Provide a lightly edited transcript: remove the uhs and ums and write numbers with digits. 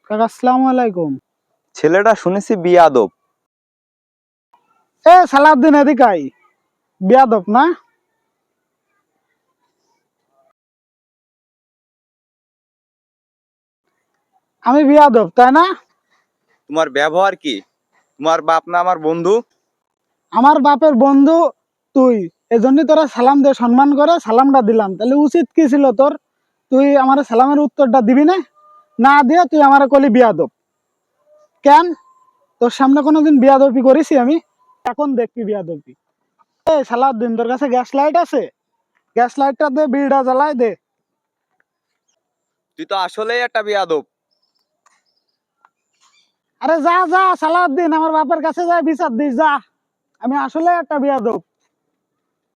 কাকা আসসালামু আলাইকুম। ছেলেটা শুনেছি বিয়াদব। সালাউদ্দিন এদিকে আই। বিয়াদব না? আমি বিয়াদব তাই না? তোমার ব্যবহার কি? তোমার বাপ না আমার বন্ধু? আমার বাপের বন্ধু তুই, এজন্যই তোরা সালাম দে, সম্মান করে সালামটা দিলাম। তাহলে উচিত কি ছিল তোর? তুই আমার সালামের উত্তরটা দিবি না? না দিয়ে তুই আমার কলি বিয়াদব কেন? তোর সামনে কোনোদিন বিয়াদবি করেছি আমি? এখন দেখবি বিয়াদবি। সালাউদ্দিন, তোর কাছে গ্যাস লাইট আছে? গ্যাস লাইটটা দে, বিড়িটা জ্বালাই দে। তুই তো আসলেই একটা বিয়াদব। আরে যা যা সালাউদ্দিন, আমার বাপের কাছে যা বিচার দিস যা। আমি আসলে একটা বিয়াদব।